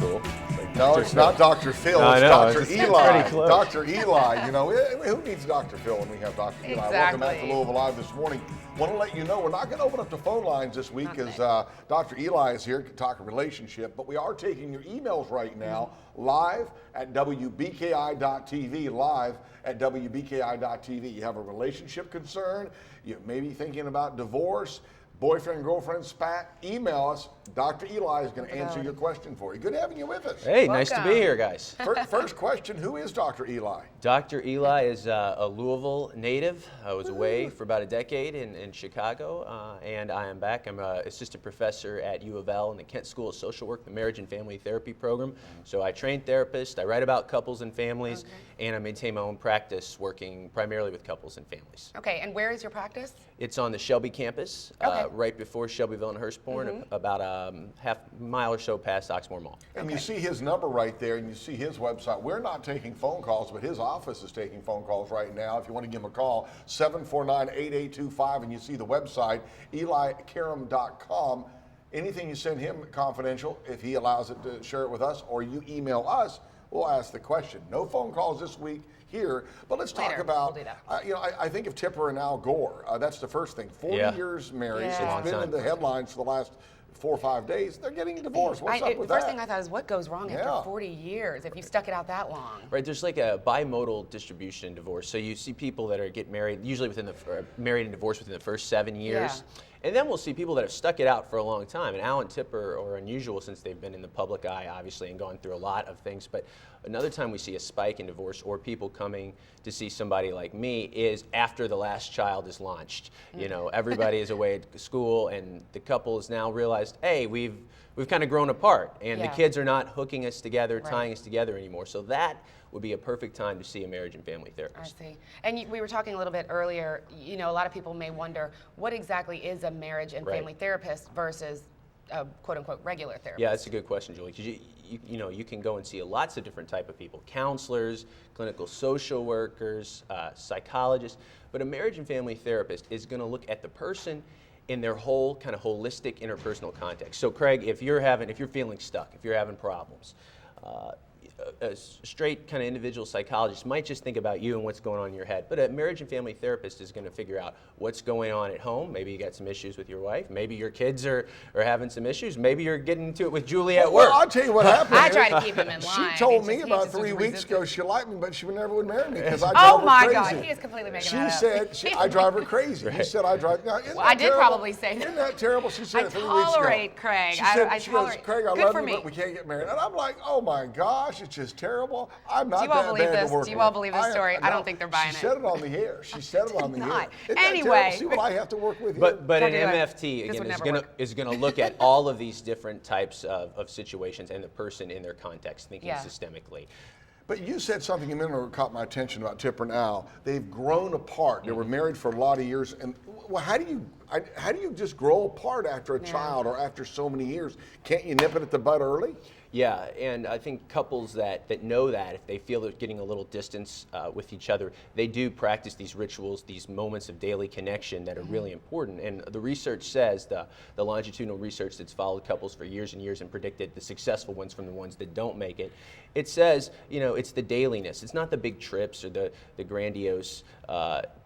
cool. No, it's not Dr. Phil. No, it's I know, Dr. it's Eli. pretty close. Dr. Eli. You know, who needs Dr. Phil when we have Dr. Eli? Welcome back to Exactly. Louisville Live this morning. Want to let you know we're not going to open up the phone lines this week because Dr. Eli is here to talk a relationship, but we are taking your emails right now live at WBKI.TV. Live at WBKI.TV. You have a relationship concern, you may be thinking about divorce, boyfriend, girlfriend, spat, email us. Dr. Eli is going to answer your question for you. Good having you with us. Hey, nice to be here, guys. First question, who is Dr. Eli? Dr. Eli is a Louisville native. I was away for about a decade in Chicago, and I am back. I'm an assistant professor at U of L in the Kent School of Social Work, the Marriage and Family Therapy program. So I train therapists, I write about couples and families, and I maintain my own practice working primarily with couples and families. Okay, and where is your practice? It's on the Shelby campus, right before Shelbyville and Hurstbourne, about a half mile or so past Oxmoor Mall. And you see his number right there, and you see his website. We're not taking phone calls, but his office is taking phone calls right now. If you want to give him a call, 749-8825, and you see the website, elikaram.com. Anything you send him confidential, if he allows it to share it with us, or you email us, we'll ask the question. No phone calls this week here, but let's talk about, I think of Tipper and Al Gore. That's the first thing. 40 years married, so it's been in the headlines for the last 4 or 5 days. They're getting divorced. What's up with that? First thing I thought is, what goes wrong after 40 years if you stuck it out that long? Right, there's like a bimodal distribution in divorce. So you see people that get married, usually married and divorced within the first 7 years. Yeah. And then we'll see people that have stuck it out for a long time. And Al and Tipper are unusual since they've been in the public eye, obviously, and gone through a lot of things. But another time we see a spike in divorce or people coming to see somebody like me is after the last child is launched. You know, everybody is away at school, and the couple has now realized, hey, we've kind of grown apart, and the kids are not hooking us together, tying us together anymore. So that would be a perfect time to see a marriage and family therapist. I see. And we were talking a little bit earlier, you know, a lot of people may wonder, what exactly is a marriage and family therapist versus a quote-unquote regular therapist? Yeah, that's a good question, Julie, because you know, you can go and see lots of different type of people, counselors, clinical social workers, psychologists, but a marriage and family therapist is going to look at the person in their whole kind of holistic interpersonal context. So Craig, if you're feeling stuck, if you're having problems, a straight kind of individual psychologist might just think about you and what's going on in your head, but a marriage and family therapist is going to figure out what's going on at home. Maybe you got some issues with your wife. Maybe your kids are having some issues. Maybe you're getting into it with Julie at work. Well, I'll tell you what happened. I try to keep him in line. She told me about 3 weeks ago she liked me, but she never would marry me because I drive Oh her my crazy. God, he is completely making that up. She said I drive her crazy. He said I drive. Now, Well, I did probably say that. Isn't that terrible? She said I it 3 weeks ago. tolerate Craig. She said, I she tolerate. goes, Craig, I Good love for you, me. but we can't get married. And I'm like, oh my gosh, it's just terrible. I'm not Do you all that believe bad this? to work Do you with. all believe this story? I don't think they're buying it. She said it on the air. She said it on the air. not. Isn't that Anyway. terrible? See what I have to work with here? But an Don't do it. MFT, This again, would never is going to look at all of these different types of situations and the person in their context, thinking systemically. But you said something a minute ago that caught my attention about Tipper and Al. They've grown apart. They were married for a lot of years. And well, how do you just grow apart after a child or after so many years? Can't you nip it at the bud early? Yeah, and I think couples that know that, if they feel they're getting a little distance with each other, they do practice these rituals, these moments of daily connection that are really important. And the research says, the longitudinal research that's followed couples for years and years and predicted the successful ones from the ones that don't make it, it says, you know, it's the dailiness. It's not the big trips or the grandiose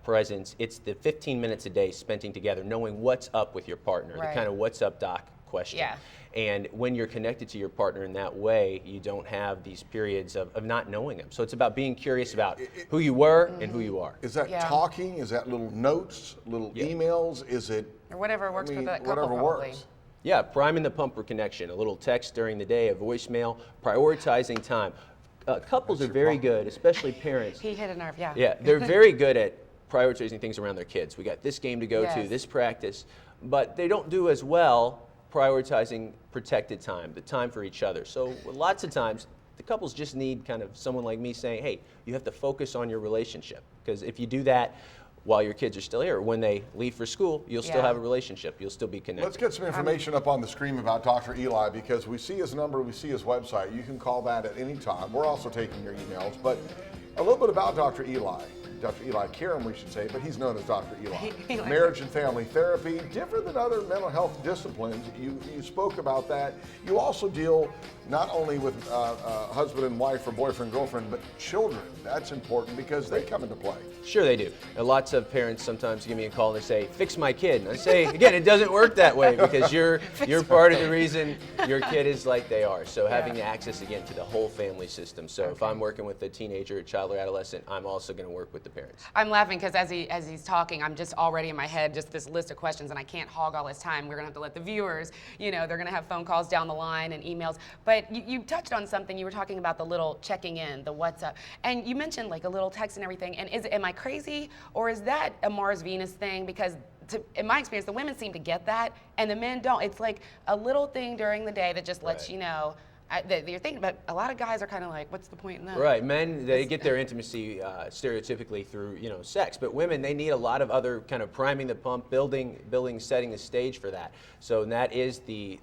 presence. It's the 15 minutes a day spending together, knowing what's up with your partner, the kind of what's up, doc question. Yeah. And when you're connected to your partner in that way, you don't have these periods of not knowing them. So it's about being curious about who you were and who you are. Is that talking? Is that little notes, little emails? Is it? Or whatever works for that couple, whatever probably. works. Yeah, priming the pump for connection. A little text during the day, a voicemail, prioritizing time. Couples are very good, especially parents. He hit a nerve, Yeah, they're very good at prioritizing things around their kids. We got this game to go to, Yes. this practice, but they don't do as well prioritizing protected time, the time for each other. So lots of times, the couples just need kind of someone like me saying, hey, you have to focus on your relationship. Because if you do that while your kids are still here, when they leave for school, you'll still have a relationship. You'll still be connected. Let's get some information up on the screen about Dr. Eli, because we see his number, we see his website. You can call that at any time. We're also taking your emails. But a little bit about Dr. Eli. Dr. Eli Karam, we should say, but he's known as Dr. Eli. Eli. Marriage and family therapy, different than other mental health disciplines. You spoke about that. You also deal not only with husband and wife or boyfriend, girlfriend, but children. That's important because they come into play. Sure they do. And lots of parents sometimes give me a call and they say, fix my kid. And I say, again, it doesn't work that way because you're part of the reason your kid is like they are. So having access, again, to the whole family system. So if I'm working with a teenager, a child, or adolescent, I'm also going to work with the parents. I'm laughing because as he's talking, I'm just already in my head, just this list of questions, and I can't hog all this time. We're going to have to let the viewers, they're going to have phone calls down the line and emails. But you touched on something. You were talking about the little checking in, the WhatsApp. And you mentioned like a little text and everything. And am I crazy, or is that a Mars Venus thing? Because in my experience, the women seem to get that, and the men don't. It's like a little thing during the day that just lets you know that you're thinking. But a lot of guys are kind of like, what's the point in that? Right. Men, they get their intimacy stereotypically through sex, but women, they need a lot of other kind of priming the pump, building, setting the stage for that. So that is the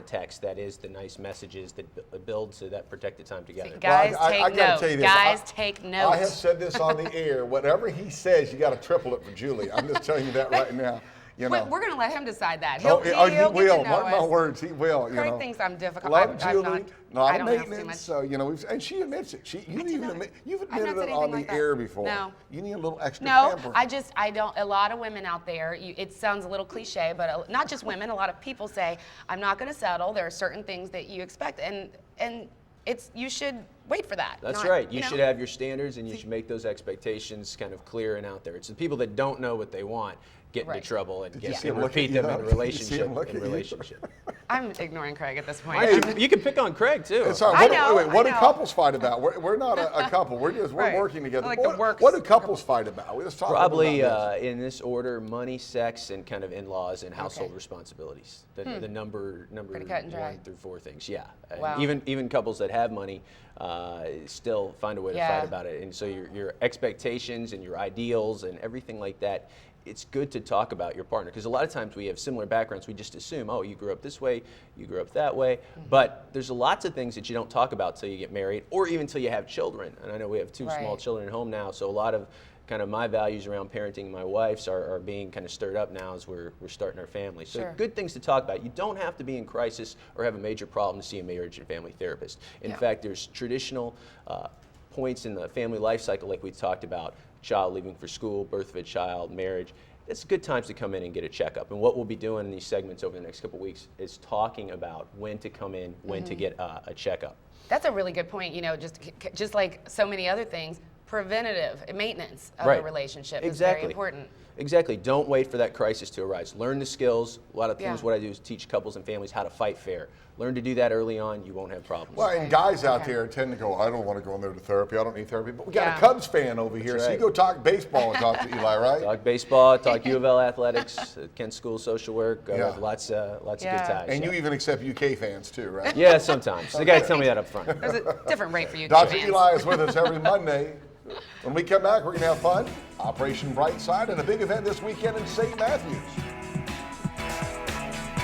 text, that is the nice messages that build to that protected time together. See, guys, Well, take I gotta notes. tell you this. Guys, take notes. I have said this on the air. Whatever he says, you got to triple it for Julie. I'm just telling you that right now. We're going to let him decide that. He will. He'll get to know Mark my us. words, he will. Craig thinks I'm difficult. Love I'm Julie, not, I not don't have too maintenance. much. So and she admits it. You've I've not admitted said it on anything the like that. air before. No. You need a little extra No, pampering. I don't. A lot of women out there, it sounds a little cliche, but not just women, a lot of people say, I'm not going to settle. There are certain things that you expect, and you should wait for that. That's right. You should have your standards, and you should make those expectations kind of clear and out there. It's the people that don't know what they want get into trouble and repeat them in relationship. I'm ignoring Craig at this point. Hey, you can pick on Craig too. It's all right. What do couples fight about? We're not a couple. We're working together. Like what do couples fight about? Let's talk Probably about in this order: money, sex, and kind of in-laws and household responsibilities. The number Pretty cut and dry. 1 through 4 things. Yeah. Wow. Even couples that have money still find a way to fight about it. And so your expectations and your ideals and everything like that. It's good to talk about your partner because a lot of times we have similar backgrounds. We just assume, oh, you grew up this way, you grew up that way. But there's lots of things that you don't talk about till you get married or even till you have children. And I know we have 2 small children at home now, so a lot of kind of my values around parenting my wife's are being kind of stirred up now as we're starting our family. So good things to talk about. You don't have to be in crisis or have a major problem to see a marriage and family therapist. In fact, there's traditional points in the family life cycle like we talked about. Child leaving for school, birth of a child, marriage. It's good times to come in and get a checkup. And what we'll be doing in these segments over the next couple of weeks is talking about when to come in, when to get a checkup. That's a really good point. Just like so many other things, preventative maintenance of a relationship is very important. Exactly. Don't wait for that crisis to arise. Learn the skills. A lot of things what I do is teach couples and families how to fight fair. Learn to do that early on. You won't have problems. Well, and guys out there tend to go, I don't want to go in there to therapy. I don't need therapy. But we got a Cubs fan over here. So you go talk baseball and talk to Eli, right? Talk baseball, talk U of L athletics, Kent School social work. Lots of good ties. And you even accept UK fans too, right? Yeah, sometimes. They got to tell me that up front. There's a different rate for you. Dr. Eli is with us every Monday. When we come back, we're going to have fun, Operation Brightside, and a big event this weekend in St. Matthews.